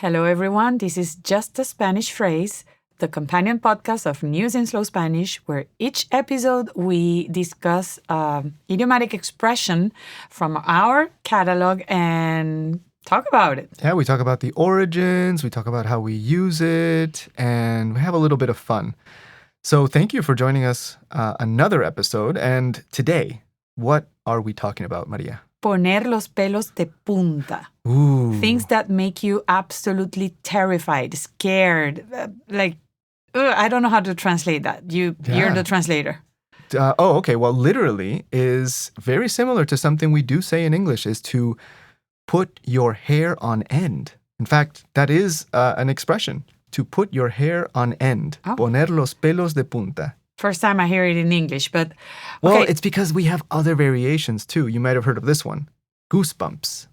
Hello, everyone. This is Just a Spanish Phrase, the companion podcast of News in Slow Spanish, where each episode we discuss idiomatic expression from our catalog and talk about it. Yeah, we talk about the origins, we talk about how we use it, and we have a little bit of fun. So thank you for joining us another episode. And today, what are we talking about, Maria? Poner los pelos de punta. Ooh. Things that make you absolutely terrified, scared. I don't know how to translate that. You're the translator. Okay. Well, literally is very similar to something we do say in English, is to put your hair on end. In fact, that is an expression, to put your hair on end. Oh. Poner los pelos de punta. First time I hear it in English, but... Okay. Well, it's because we have other variations too. You might have heard of this one. Goosebumps.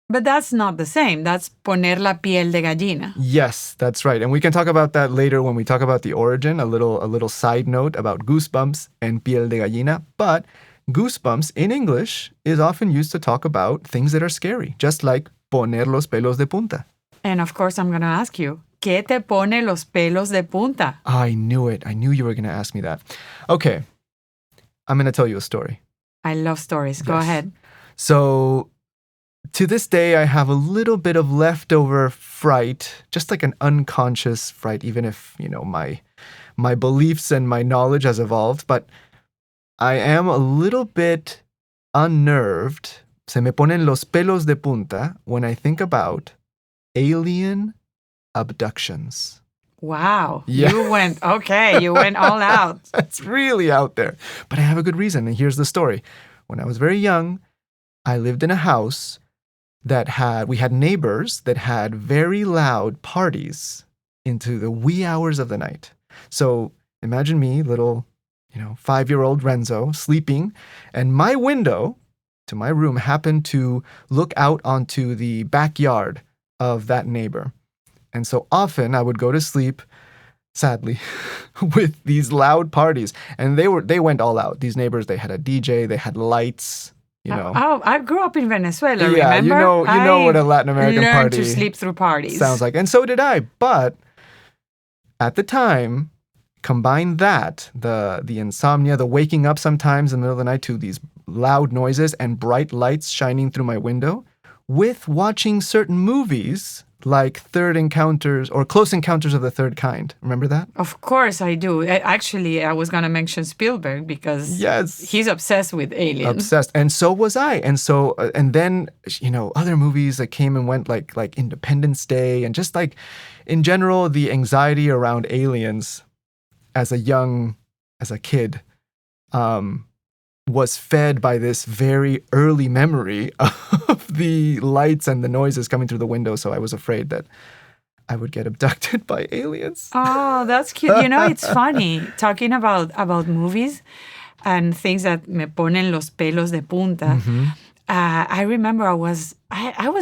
But that's not the same. That's poner la piel de gallina. Yes, that's right. And we can talk about that later when we talk about the origin, a little side note about goosebumps and piel de gallina. But goosebumps in English is often used to talk about things that are scary, just like poner los pelos de punta. And of course, I'm going to ask you, ¿qué te pone los pelos de punta? I knew it. I knew you were going to ask me that. Okay, I'm going to tell you a story. I love stories. Go ahead. So to this day, I have a little bit of leftover fright, just like an unconscious fright, even if, my beliefs and my knowledge has evolved. But I am a little bit unnerved. Se me ponen los pelos de punta when I think about alien abductions. Wow. Yeah. You went all out. It's really out there. But I have a good reason, and here's the story. When I was very young, I lived in a house we had neighbors that had very loud parties into the wee hours of the night. So imagine me, little, 5-year-old Renzo, sleeping, and my window to my room happened to look out onto the backyard of that neighbor. And so often I would go to sleep, sadly, with these loud parties. And they went all out. These neighbors, they had a DJ, they had lights, Oh, I grew up in Venezuela, yeah, remember? you know what a Latin American learned party to sleep through parties. sounds like. And so did I. But at the time, combine that, the insomnia, the waking up sometimes in the middle of the night to these loud noises and bright lights shining through my window, with watching certain movies like Third Encounters or Close Encounters of the Third Kind. Remember that? Of course I do. Actually, I was going to mention Spielberg because he's obsessed with aliens. Obsessed. And so was I. And so, and then, other movies that came and went like Independence Day, and just like, in general, the anxiety around aliens as a kid, was fed by this very early memory of the lights and the noises coming through the window. So I was afraid that I would get abducted by aliens. Oh, that's cute. It's funny talking about movies and things that me ponen los pelos de punta. Mm-hmm. I remember I was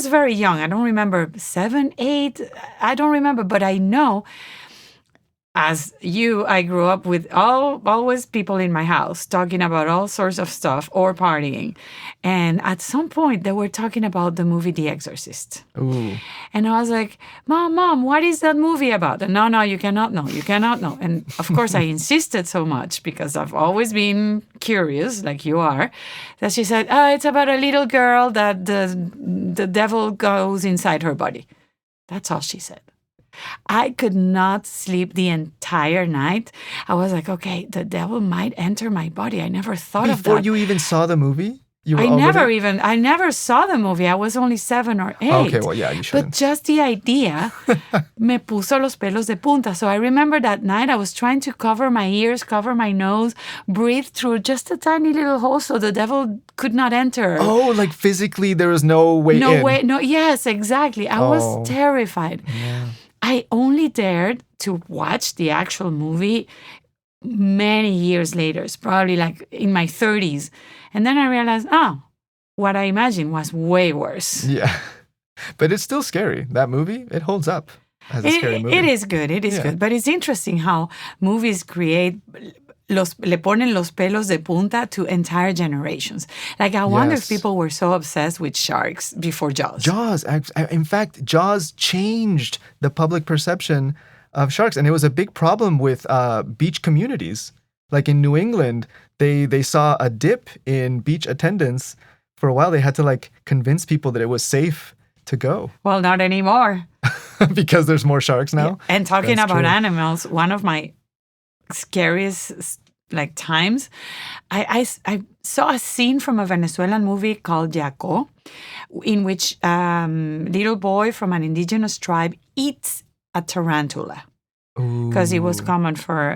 very young. I don't remember 7, 8. I don't remember, but I know. As you, I grew up with always people in my house talking about all sorts of stuff or partying. And at some point, they were talking about the movie The Exorcist. Ooh. And I was like, Mom, what is that movie about? And no, you cannot know. You cannot know. And of course, I insisted so much because I've always been curious, like you are, that she said, it's about a little girl that the devil goes inside her body. That's all she said. I could not sleep the entire night. I was like, okay, the devil might enter my body. I never thought of that. Before you even saw the movie? I never saw the movie. I was only 7 or 8. Okay, well, yeah, you shouldn't. But just the idea me puso los pelos de punta. So I remember that night I was trying to cover my ears, cover my nose, breathe through just a tiny little hole so the devil could not enter. Oh, like physically there was no way in. No, yes, exactly. I was terrified. Yeah. I only dared to watch the actual movie many years later, probably like in my 30s. And then I realized, what I imagined was way worse. Yeah. But it's still scary. That movie, it holds up as a scary movie. It is good. It is good. But it's interesting how movies create le ponen los pelos de punta to entire generations. Like, I wonder if Yes. people were so obsessed with sharks before Jaws. Jaws. In fact, Jaws changed the public perception of sharks. And it was a big problem with beach communities. Like in New England, they saw a dip in beach attendance. For a while, they had to like convince people that it was safe to go. Well, not anymore. Because there's more sharks now. And talking That's about true. animals, one of my scariest like times, I saw a scene from a Venezuelan movie called Yaco, in which little boy from an indigenous tribe eats a tarantula. Because it was common for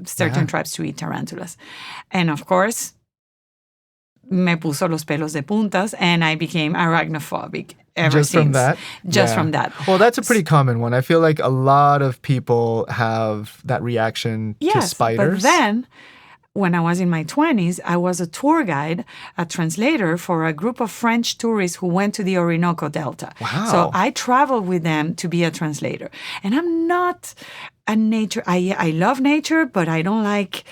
certain tribes to eat tarantulas. And of course, me puso los pelos de puntas, and I became arachnophobic ever Just since. from that? Just Yeah. from that. Well, that's a pretty common one. I feel like a lot of people have that reaction to Yes, spiders. but then when I was in my 20s, I was a tour guide, a translator for a group of French tourists who went to the Orinoco Delta. Wow. So I traveled with them to be a translator. And I'm not a nature, I love nature, but I don't like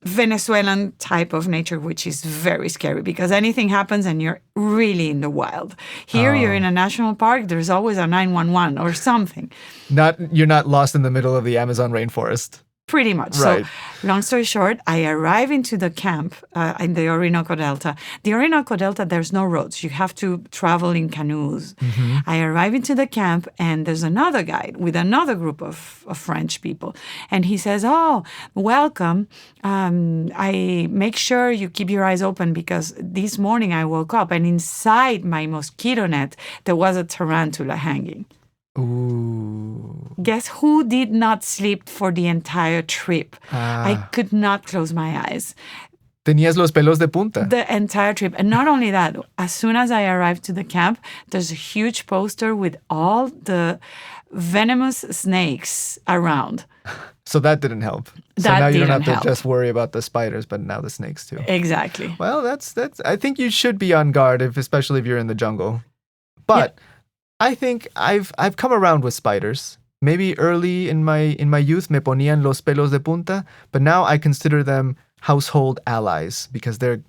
Venezuelan type of nature, which is very scary because anything happens and you're really in the wild. Here, you're in a national park, there's always a 911 or something. You're not lost in the middle of the Amazon rainforest. Pretty much. Right. So, long story short, I arrive into the camp in the Orinoco Delta. The Orinoco Delta, there's no roads. You have to travel in canoes. Mm-hmm. I arrive into the camp, and there's another guide with another group of French people. And he says, "Oh, welcome. I make sure you keep your eyes open because this morning I woke up, and inside my mosquito net, there was a tarantula hanging." Ooh. Guess who did not sleep for the entire trip? I could not close my eyes. Tenías los pelos de punta. The entire trip. And not only that, as soon as I arrived to the camp, there's a huge poster with all the venomous snakes around. So that didn't help. So That now you don't didn't have help. to just worry about the spiders, but now the snakes too. Exactly. Well, that's. I think you should be on guard, especially if you're in the jungle. But I think I've come around with spiders. Maybe early in my youth me ponían los pelos de punta, but now I consider them household allies because they're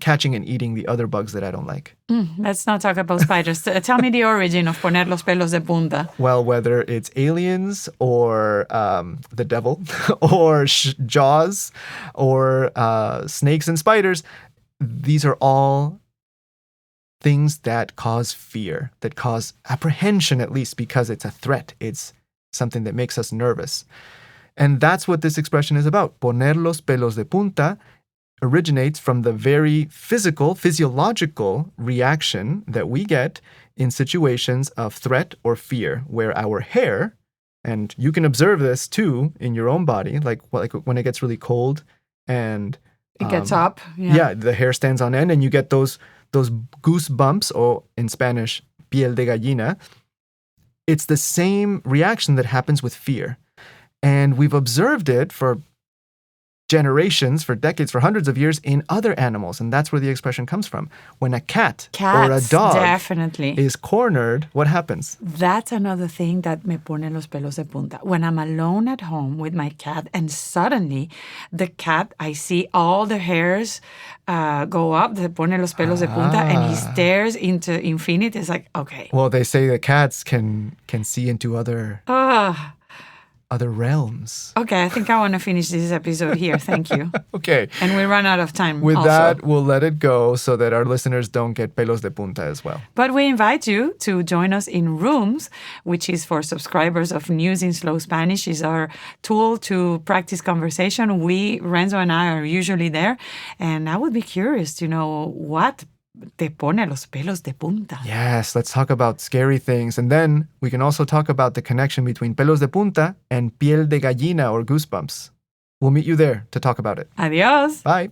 catching and eating the other bugs that I don't like. Let's not talk about spiders. Tell me the origin of poner los pelos de punta. Well, whether it's aliens or the devil or Jaws or snakes and spiders, these are all things that cause fear, that cause apprehension, at least because it's a threat. It's something that makes us nervous. And that's what this expression is about. Poner los pelos de punta originates from the very physiological reaction that we get in situations of threat or fear, where our hair, and you can observe this too in your own body, like when it gets really cold and It gets up. yeah, the hair stands on end and you get those goosebumps, or in Spanish, piel de gallina. It's the same reaction that happens with fear. And we've observed it for generations, for decades, for hundreds of years in other animals. And that's where the expression comes from. When a cat or a Cats, dog definitely. is cornered, what happens? That's another thing that me pone los pelos de punta. When I'm alone at home with my cat and suddenly the cat, I see all the hairs go up, they pone los pelos de punta, and he stares into infinity. It's like, okay. Well, they say that cats can see into other realms. Okay, I think I want to finish this episode here. Thank you. Okay. And we run out of time With also. that, we'll let it go so that our listeners don't get pelos de punta as well. But we invite you to join us in Rooms, which is for subscribers of News in Slow Spanish. Is our tool to practice conversation. Renzo and I are usually there. And I would be curious to know what te pone los pelos de punta. Yes, let's talk about scary things. And then we can also talk about the connection between pelos de punta and piel de gallina or goosebumps. We'll meet you there to talk about it. Adiós. Bye.